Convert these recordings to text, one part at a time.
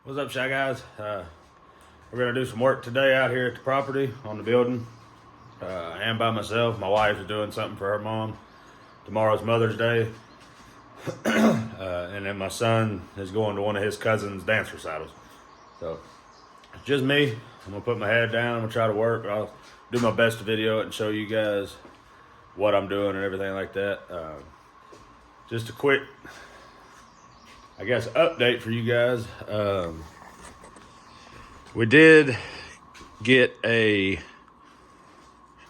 What's up, Shy Guys? We're going to do some work today out here at the property on the building. I am by myself. My wife is doing something for her mom. Tomorrow's Mother's Day. And then my son is going to one of his cousin's dance recitals. So it's just me. I'm going to put my head down. I'm going to try to work. But I'll do my best to video it and show you guys what I'm doing and everything like that. Just a quick, I guess, update for you guys. We did get a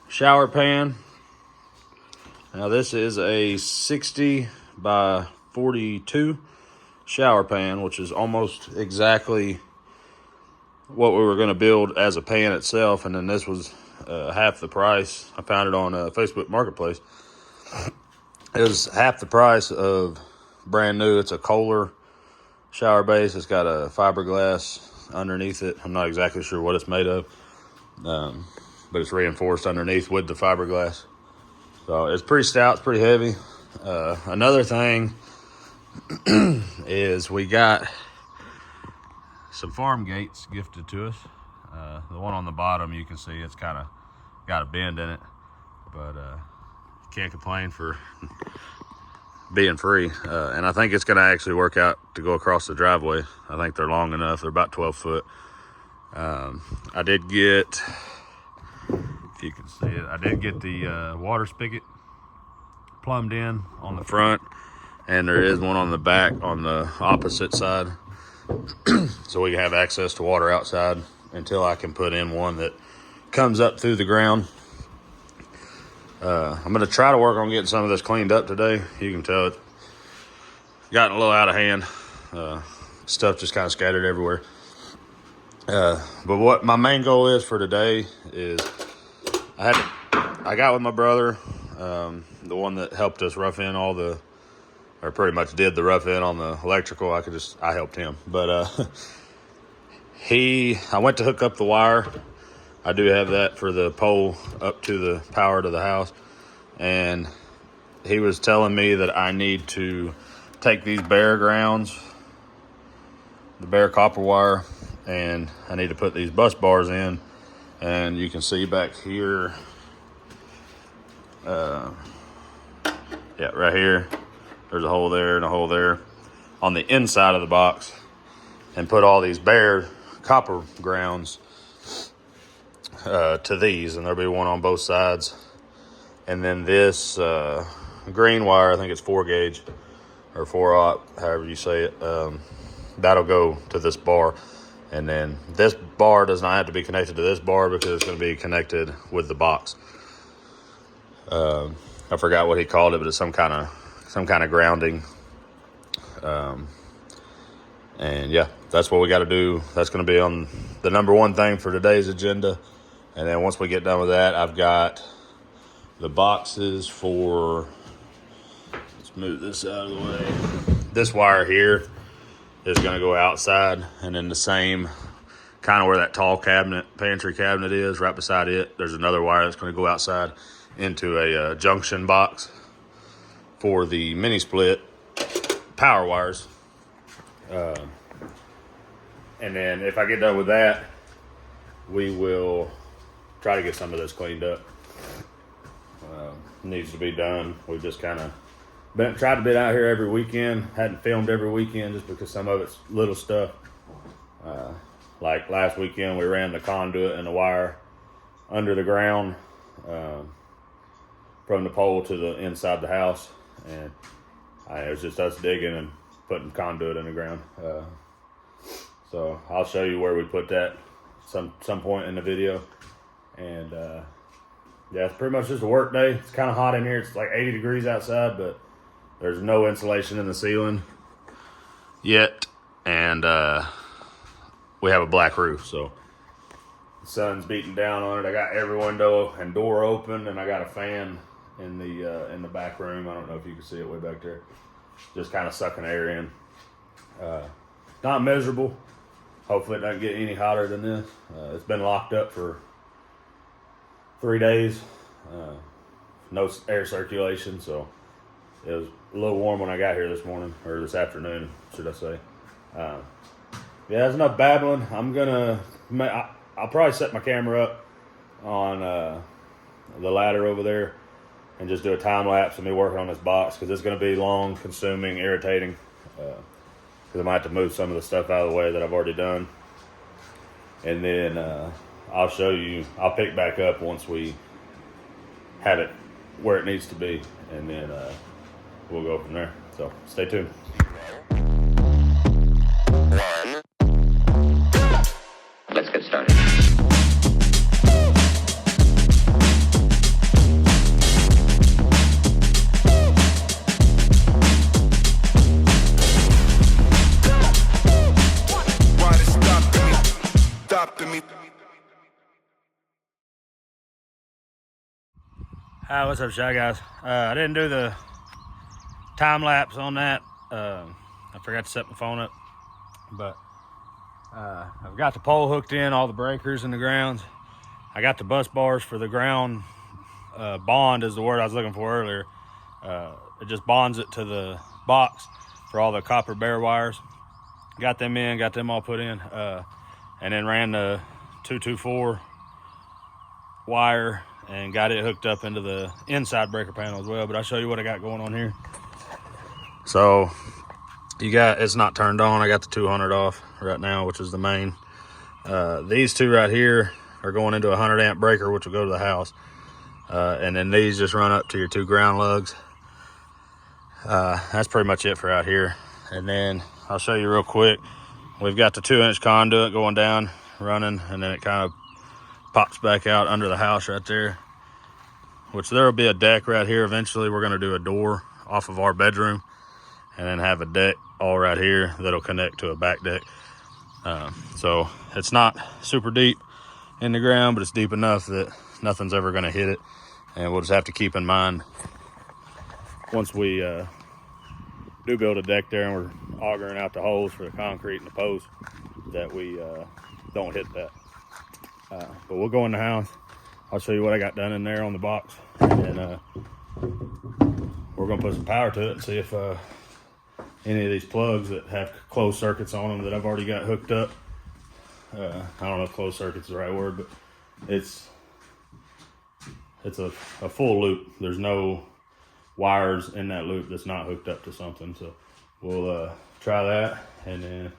shower pan. Now this is a 60 by 42 shower pan, which is almost exactly what we were going to build as a pan itself. And then this was half the price. I found it on Facebook Marketplace. It was half the price of brand new. It's a Kohler shower base. It's got a fiberglass underneath it. I'm not exactly sure what it's made of, but it's reinforced underneath with the fiberglass. So it's pretty stout. It's pretty heavy. Another thing is we got some farm gates gifted to us. The one on the bottom, you can see it's kind of got a bend in it, but can't complain for being free. And I think it's going to actually work out to go across the driveway. I think they're long enough. They're about 12 foot. I did get, if you can see it, I did get the water spigot plumbed in on the front, and there is one on the back on the opposite side. So we can have access to water outside until I can put in one that comes up through the ground. I'm going to try to work on getting some of this cleaned up today. You can tell it's gotten a little out of hand. Stuff just kind of scattered everywhere. But what my main goal is for today is I got with my brother, the one that helped us rough in or pretty much did the rough in on the electrical. I helped him. But I went to hook up the wire. I do have that for the pole up to the power to the house. And he was telling me that I need to take these bare grounds, the bare copper wire, and I need to put these bus bars in. And you can see back here, right here, there's a hole there and a hole there on the inside of the box, and put all these bare copper grounds to these, and there'll be one on both sides. And then this green wire, I think it's 4 gauge or 4/0, however you say it, that'll go to this bar. And then this bar does not have to be connected to this bar because it's going to be connected with the box. I forgot what he called it, but it's some kind of grounding. And yeah, that's what we got to do. That's going to be on the number one thing for today's agenda. And then once we get done with that, I've got the boxes for, let's move this out of the way. This wire here is going to go outside, and then the same kind of where that tall pantry cabinet is, right beside it, there's another wire that's going to go outside into a junction box for the mini split power wires. And then if I get done with that, we will try to get some of this cleaned up. Needs to be done. We've just kind of tried to be out here every weekend. Hadn't filmed every weekend just because some of it's little stuff. Like last weekend, we ran the conduit and the wire under the ground from the pole to the inside the house, and it was just us digging and putting conduit in the ground. So I'll show you where we put that some point in the video. And yeah, it's pretty much just a work day. It's kind of hot in here. It's like 80 degrees outside, but there's no insulation in the ceiling yet. And we have a black roof, so the sun's beating down on it. I got every window and door open, and I got a fan in the back room. I don't know if you can see it way back there. Just kind of sucking air in. Not miserable. Hopefully it doesn't get any hotter than this. It's been locked up for 3 days. No air circulation, so it was a little warm when I got here this morning, or this afternoon, should I say. Yeah, that's enough babbling. I'll probably set my camera up on the ladder over there and just do a time lapse of me working on this box, because it's going to be long, consuming, irritating. Because I might have to move some of the stuff out of the way that I've already done. And then I'll show you, I'll pick back up once we have it where it needs to be. And then we'll go from there. So stay tuned. Let's get started. Hi, what's up, Shy Guys? I didn't do the time lapse on that. I forgot to set my phone up, but I've got the pole hooked in, all the breakers in the grounds. I got the bus bars for the ground. Bond is the word I was looking for earlier. It just bonds it to the box for all the copper bare wires. Got them in, got them all put in, and then ran the 224 wire and got it hooked up into the inside breaker panel as well. But I'll show you what I got going on here. So it's not turned on. I got the 200 off right now, which is the main. These two right here are going into a 100 amp breaker, which will go to the house. And then these just run up to your two ground lugs. That's pretty much it for out here. And then I'll show you real quick. We've got the 2-inch conduit going down, running, and then it kind of pops back out under the house right there, which there will be a deck right here. Eventually we're going to do a door off of our bedroom and then have a deck all right here that'll connect to a back deck. So it's not super deep in the ground, but it's deep enough that nothing's ever going to hit it. And we'll just have to keep in mind, once we do build a deck there and we're augering out the holes for the concrete and the posts, that we don't hit that. But we'll go in the house. I'll show you what I got done in there on the box, and we're gonna put some power to it and see if any of these plugs that have closed circuits on them that I've already got hooked up. I don't know if closed circuit's the right word, but it's a full loop. There's no wires in that loop that's not hooked up to something. So we'll try that and then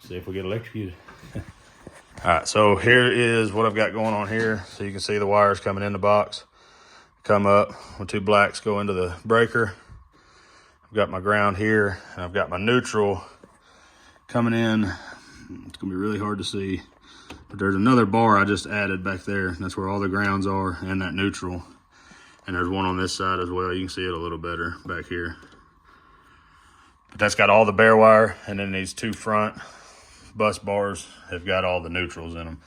see if we get electrocuted. All right, so here is what I've got going on here. So you can see the wires coming in the box, come up with two blacks go into the breaker. I've got my ground here, and I've got my neutral coming in. It's gonna be really hard to see, but there's another bar I just added back there. That's where all the grounds are and that neutral. And there's one on this side as well. You can see it a little better back here. But that's got all the bare wire, and then these two front bus bars have got all the neutrals in them,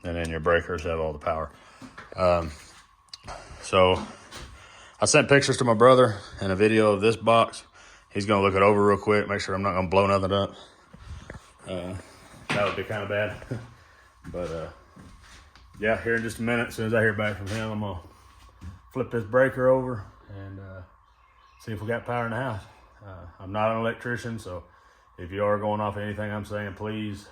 and then your breakers have all the power. So I sent pictures to my brother and a video of this box. He's gonna look it over real quick, make sure I'm not gonna blow nothing up. That would be kind of bad. But yeah, here in just a minute, as soon as I hear back from him, I'm gonna flip this breaker over and see if we got power in the house. I'm not an electrician, so if you are going off anything I'm saying, please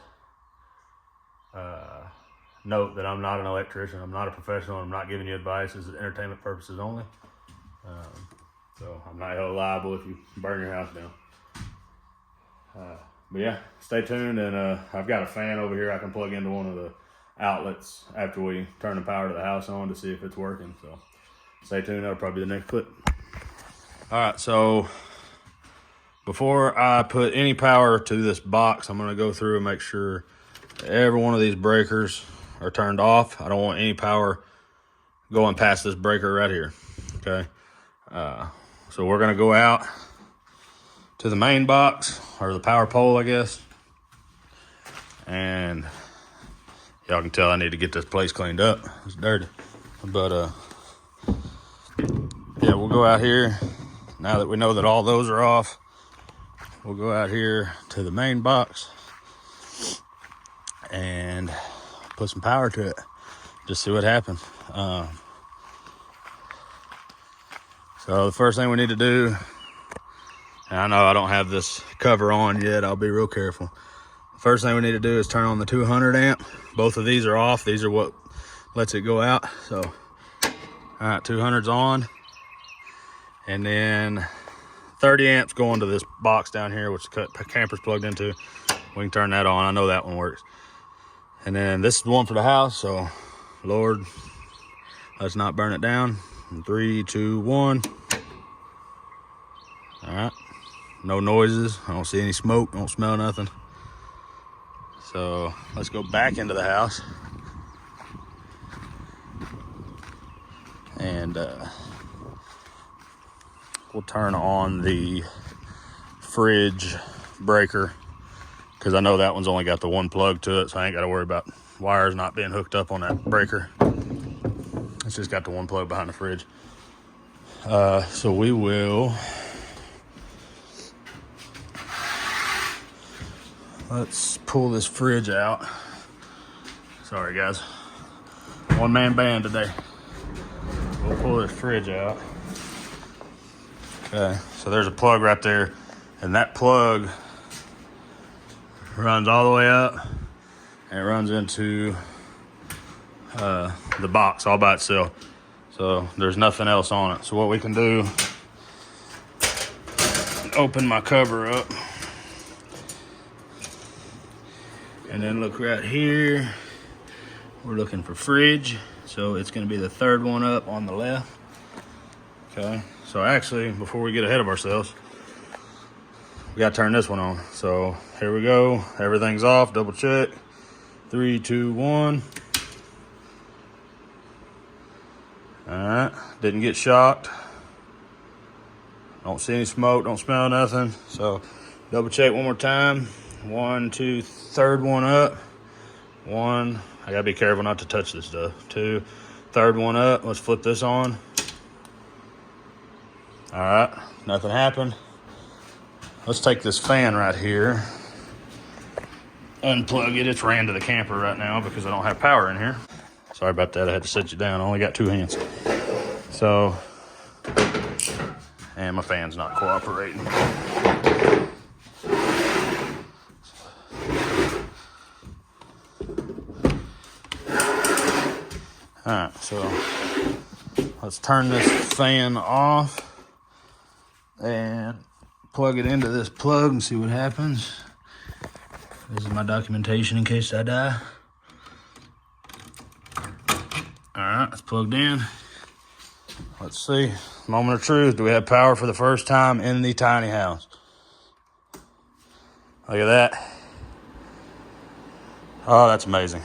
note that I'm not an electrician. I'm not a professional. I'm not giving you advice. This is entertainment purposes only. So I'm not held liable if you burn your house down. But yeah, stay tuned. And I've got a fan over here I can plug into one of the outlets after we turn the power to the house on to see if it's working. So stay tuned. That'll probably be the next clip. All right, so before I put any power to this box, I'm gonna go through and make sure every one of these breakers are turned off. I don't want any power going past this breaker right here, okay? So we're gonna go out to the main box, or the power pole, I guess. And y'all can tell I need to get this place cleaned up. It's dirty. But yeah, we'll go out here. Now that we know that all those are off, we'll go out here to the main box and put some power to it. Just see what happens. So the first thing we need to do, and I know I don't have this cover on yet, I'll be real careful. The First thing we need to do is turn on the 200 amp. Both of these are off. These are what lets it go out. So, all right, 200's on. And then 30 amps going to this box down here, which the camper's plugged into. We can turn that on. I know that one works. And then this is the one for the house. So, Lord, let's not burn it down. 3, 2, 1. All right. No noises. I don't see any smoke. Don't smell nothing. So let's go back into the house. And we'll turn on the fridge breaker, because I know that one's only got the one plug to it, so I ain't got to worry about wires not being hooked up on that breaker. It's just got the one plug behind the fridge. So we will... Let's pull this fridge out. Sorry, guys. One-man band today. We'll pull this fridge out. Okay, so there's a plug right there, and that plug runs all the way up, and it runs into the box all by itself. So there's nothing else on it. So what we can do, open my cover up. And then look right here, we're looking for fridge. So it's gonna be the third one up on the left. Okay, so actually, before we get ahead of ourselves, we gotta turn this one on. So here we go, everything's off, double check. 3, 2, 1. All right, didn't get shocked. Don't see any smoke, don't smell nothing. So double check one more time. 1, 2, third one up. 1, I gotta be careful not to touch this stuff. 2, third one up. Let's flip this on. All right, nothing happened. Let's take this fan right here, unplug it. It's ran to the camper right now because I don't have power in here. Sorry about that, I had to set you down. I only got 2 hands. So, and my fan's not cooperating. All right, so let's turn this fan off and plug it into this plug and see what happens. This is my documentation in case I die. All right, it's plugged in. Let's see, moment of truth. Do we have power for the first time in the tiny house? Look at that. Oh, that's amazing.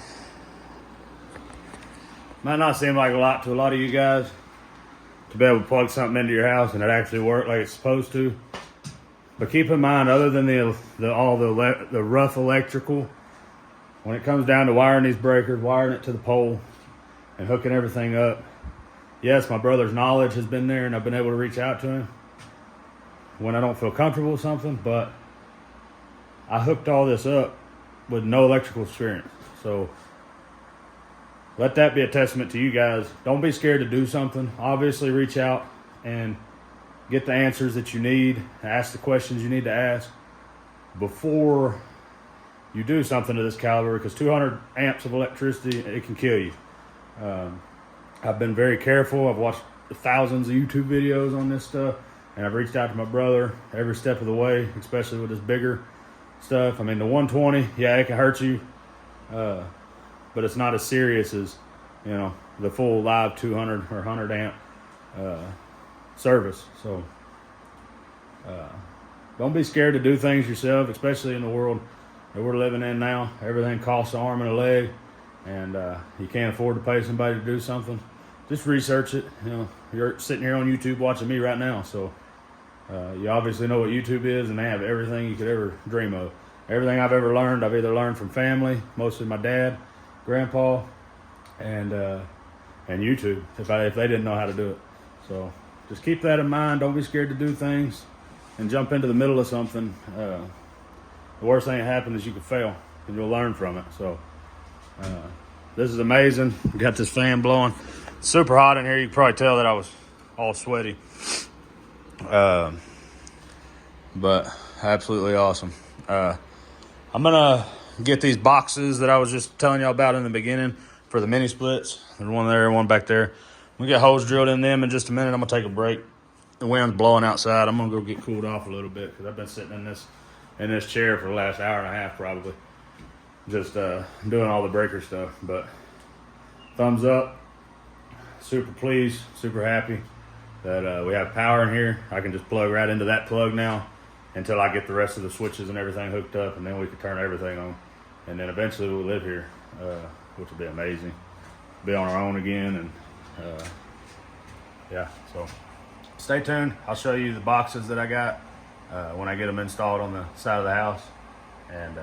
Might not seem like a lot to a lot of you guys to be able to plug something into your house and it actually work like it's supposed to. But keep in mind, other than all the rough electrical, when it comes down to wiring these breakers, wiring it to the pole, and hooking everything up, yes, my brother's knowledge has been there and I've been able to reach out to him when I don't feel comfortable with something, but I hooked all this up with no electrical experience. So let that be a testament to you guys. Don't be scared to do something. Obviously, reach out and get the answers that you need. Ask the questions you need to ask before you do something to this caliber, because 200 amps of electricity, it can kill you. I've been very careful. I've watched thousands of YouTube videos on this stuff, and I've reached out to my brother every step of the way, especially with this bigger stuff. I mean, the 120, yeah, it can hurt you. But it's not as serious as, you know, the full live 200 or 100 amp service. So don't be scared to do things yourself, especially in the world that we're living in now. Everything costs an arm and a leg, and you can't afford to pay somebody to do something. Just research it. You know, you're sitting here on YouTube watching me right now, so you obviously know what YouTube is, and they have everything you could ever dream of. Everything I've ever learned, I've either learned from family, mostly my dad, grandpa, and YouTube, if they didn't know how to do it. So just keep that in mind. Don't be scared to do things and jump into the middle of something. The worst thing that happens is you can fail, and you'll learn from it. So this is amazing. We got this fan blowing. It's super hot in here. You can probably tell that I was all sweaty. But absolutely awesome. I'm gonna get these boxes that I was just telling y'all about in the beginning for the mini splits. There's one there, one back there. We get holes drilled in them in just a minute. I'm gonna take a break. The wind's blowing outside. I'm gonna go get cooled off a little bit because I've been sitting in this chair for the last hour and a half probably, just doing all the breaker stuff. But thumbs up. Super pleased, super happy that we have power in here. I can just plug right into that plug now until I get the rest of the switches and everything hooked up, and then we can turn everything on. And then eventually we'll live here, which will be amazing. Be on our own again, and yeah, so stay tuned. I'll show you the boxes that I got when I get them installed on the side of the house, and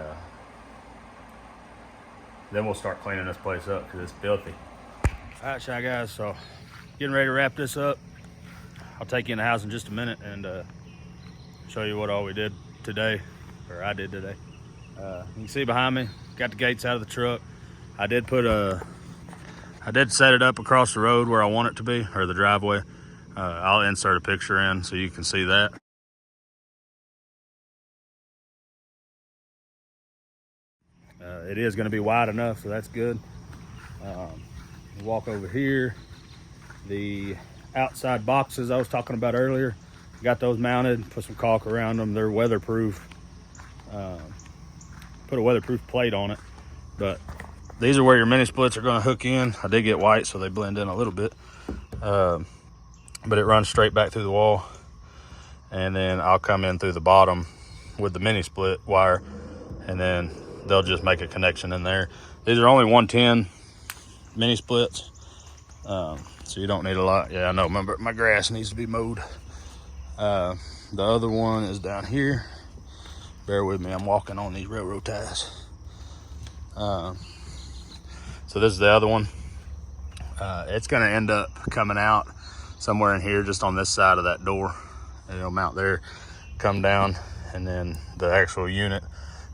then we'll start cleaning this place up because it's filthy. All right, Shy Guys, so getting ready to wrap this up. I'll take you in the house in just a minute and show you what all we did today, or I did today. You can see behind me, got the gates out of the truck. I did set it up across the road where I want it to be, or the driveway. I'll insert a picture in so you can see that. It is going to be wide enough, so that's good. Walk over here. The outside boxes I was talking about earlier, got those mounted, put some caulk around them. They're weatherproof. Put a weatherproof plate on it. But these are where your mini splits are going to hook in. I did get white, so they blend in a little bit. But it runs straight back through the wall. And then I'll come in through the bottom with the mini split wire, and then they'll just make a connection in there. These are only 110 mini splits, so you don't need a lot. Yeah, I know, my grass needs to be mowed. The other one is down here. Bear with me, I'm walking on these railroad ties. So this is the other one. It's gonna end up coming out somewhere in here, just on this side of that door. And it'll mount there, come down, and then the actual unit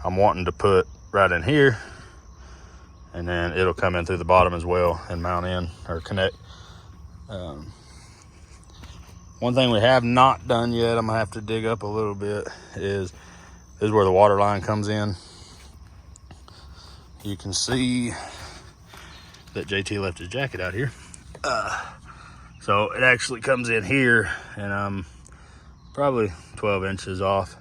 I'm wanting to put right in here, and then it'll come in through the bottom as well and mount in or connect. One thing we have not done yet, I'm gonna have to dig up a little bit, is this is where the water line comes in. You can see that JT left his jacket out here. So it actually comes in here, and I'm probably 12 inches off.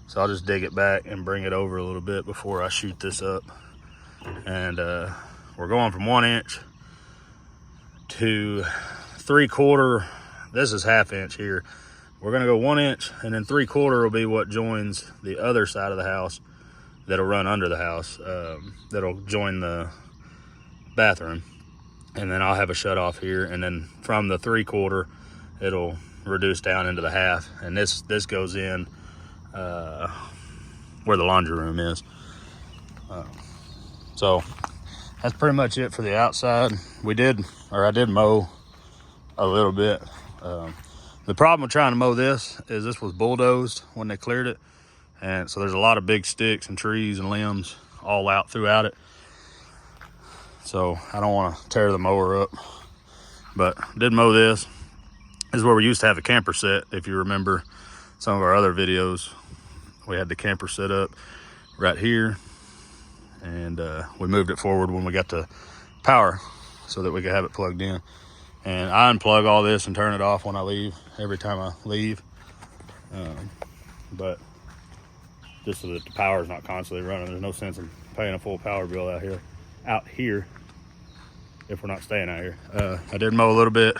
So I'll just dig it back and bring it over a little bit before I shoot this up. And we're going from 1 inch to 3/4. This is 1/2 inch here. We're gonna go 1 inch, and then 3/4 will be what joins the other side of the house that'll run under the house. That'll join the bathroom. And then I'll have a shut off here, and then from the 3/4 it'll reduce down into the 1/2, and this goes in where the laundry room is. So that's pretty much it for the outside. I did mow a little bit. The problem with trying to mow this is this was bulldozed when they cleared it, and so there's a lot of big sticks and trees and limbs all out throughout it. So I don't want to tear the mower up, but did mow this. This is where we used to have the camper set. If you remember some of our other videos, we had the camper set up right here, and we moved it forward when we got the power so that we could have it plugged in. And I unplug all this and turn it off when I leave, every time I leave. But just so that the power is not constantly running. There's no sense in paying a full power bill out here if we're not staying out here. I did mow a little bit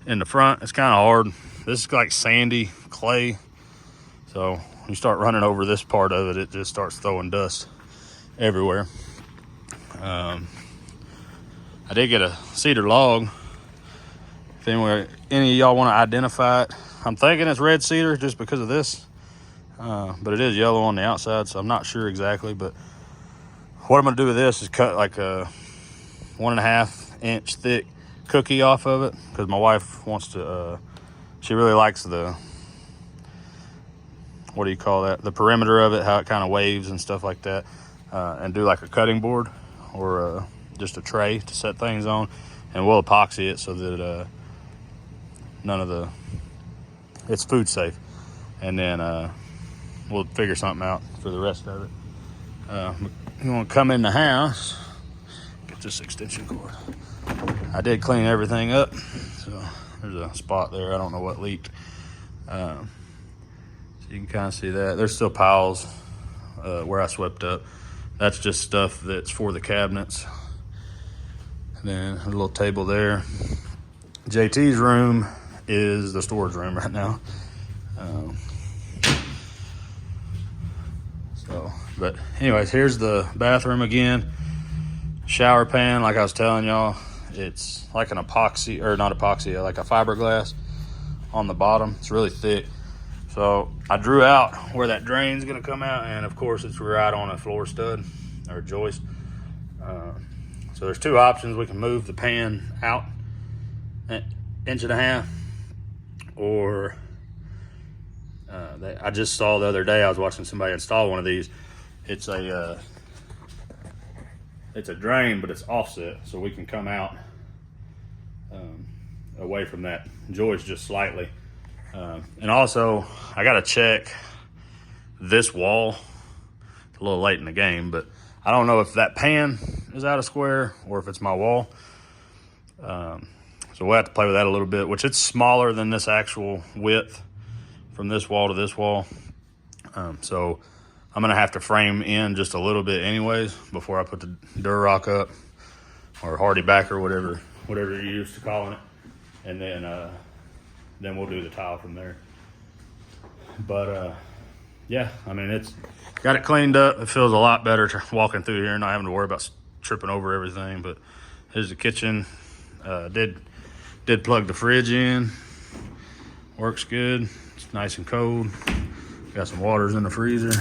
in the front. It's kind of hard. This is like sandy clay, so when you start running over this part of it, it just starts throwing dust everywhere. I did get a cedar log. If any of y'all want to identify it, I'm thinking it's red cedar just because of this, but it is yellow on the outside, so I'm not sure exactly. But what I'm gonna do with this is cut like a 1.5 inch thick cookie off of it, because my wife wants to, she really likes the, what do you call that? The perimeter of it, how it kind of waves and stuff like that, and do like a cutting board or just a tray to set things on, and we'll epoxy it so that it's food safe, and then we'll figure something out for the rest of it. You want to come in the house, get this extension cord. I did clean everything up, so there's a spot there. I don't know what leaked. So you can kind of see that. There's still piles where I swept up. That's just stuff that's for the cabinets. And then a little table there. JT's room is the storage room right now. But anyways, here's the bathroom again. Shower pan, like I was telling y'all, it's like an epoxy, or not epoxy, like a fiberglass on the bottom. It's really thick. So I drew out where that drain's gonna come out, and of course it's right on a floor stud or joist. So there's two options. We can move the pan out an inch and a half, or I just saw the other day, I was watching somebody install one of these. It's a drain, but it's offset, so we can come out away from that joist just slightly. And also, I got to check this wall. It's a little late in the game, but I don't know if that pan is out of square or if it's my wall. So we'll have to play with that a little bit, which it's smaller than this actual width from this wall to this wall. So I'm gonna have to frame in just a little bit anyways before I put the Durock up, or Hardy backer, whatever you're used to calling it. And then we'll do the tile from there. But yeah, I mean, it's got it cleaned up. It feels a lot better walking through here and not having to worry about tripping over everything. But here's the kitchen. Did plug the fridge in. Works good. It's nice and cold. Got some waters in the freezer.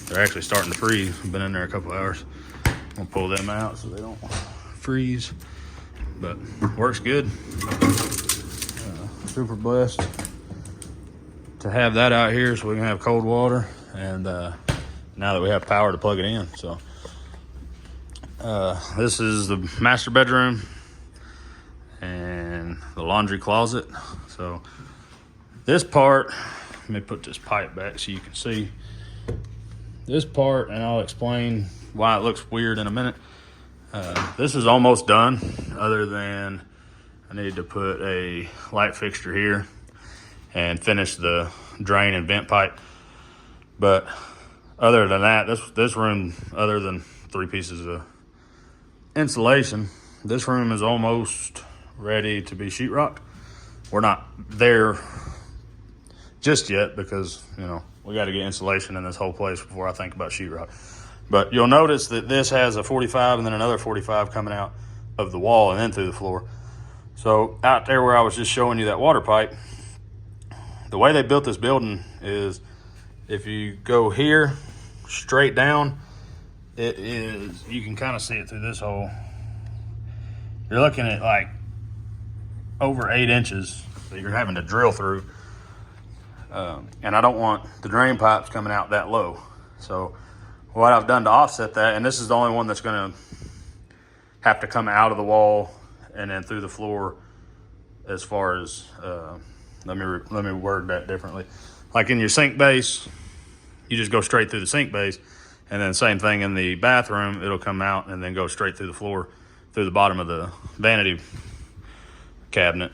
They're actually starting to freeze. I've been in there a couple hours. I'm gonna pull them out so they don't freeze. But works good. Super blessed to have that out here so we can have cold water. And now that we have power to plug it in. So this is the master bedroom and the laundry closet. So this part, let me put this pipe back so you can see this part, and I'll explain why it looks weird in a minute. This is almost done, other than I need to put a light fixture here and finish the drain and vent pipe. But other than that, this room, other than 3 pieces of insulation, this room is almost ready to be sheetrocked. We're not there just yet because, you know, we got to get insulation in this whole place before I think about sheetrock. But you'll notice that this has a 45 and then another 45 coming out of the wall and then through the floor. So out there where I was just showing you that water pipe, the way they built this building is if you go here straight down, it is, you can kind of see it through this hole. You're looking at like over 8 inches that you're having to drill through. And I don't want the drain pipes coming out that low. So what I've done to offset that, and this is the only one that's gonna have to come out of the wall and then through the floor, as far as, let me word that differently. Like in your sink base, you just go straight through the sink base, and then same thing in the bathroom, it'll come out and then go straight through the floor, through the bottom of the vanity cabinet.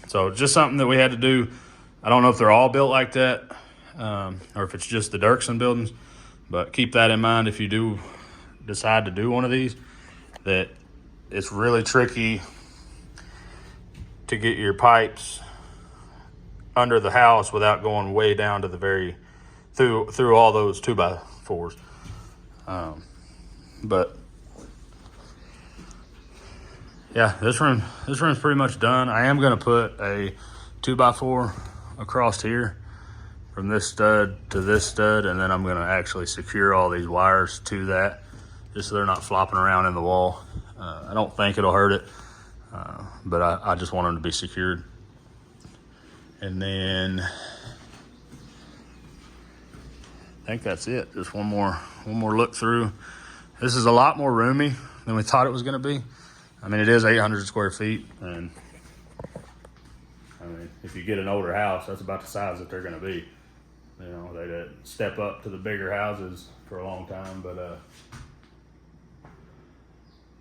So just something that we had to do. I don't know if they're all built like that, or if it's just the Dirksen buildings, but keep that in mind if you do decide to do one of these, that it's really tricky to get your pipes under the house without going way down to the very, through all those 2x4s. But yeah, this room's pretty much done. I am gonna put a 2x4 across here from this stud to this stud, and then I'm gonna actually secure all these wires to that, just so they're not flopping around in the wall. I don't think it'll hurt it, but I just want them to be secured. And then I think that's it. Just one more look through. This is a lot more roomy than we thought it was gonna be. I mean, it is 800 square feet, and I mean, if you get an older house, that's about the size that they're gonna be. You know, they didn't step up to the bigger houses for a long time, but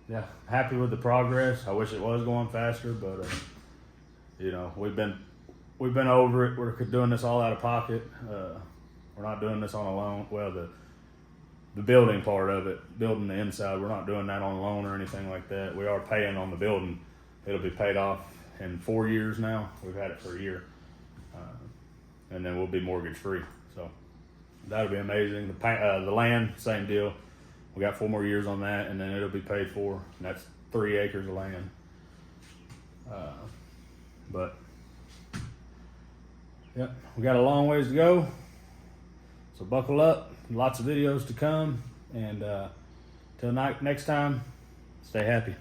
yeah, happy with the progress. I wish it was going faster, but you know, we've been over it. We're doing this all out of pocket. We're not doing this on a loan. Well, the building part of it, building the inside, we're not doing that on loan or anything like that. We are paying on the building. It'll be paid off in 4 years now. We've had it for a year. And then we'll be mortgage free. So that'll be amazing. The land, same deal. We got 4 more years on that, and then it'll be paid for. And that's 3 acres of land. But yeah, we got a long ways to go. So buckle up. Lots of videos to come. And till next time, stay happy.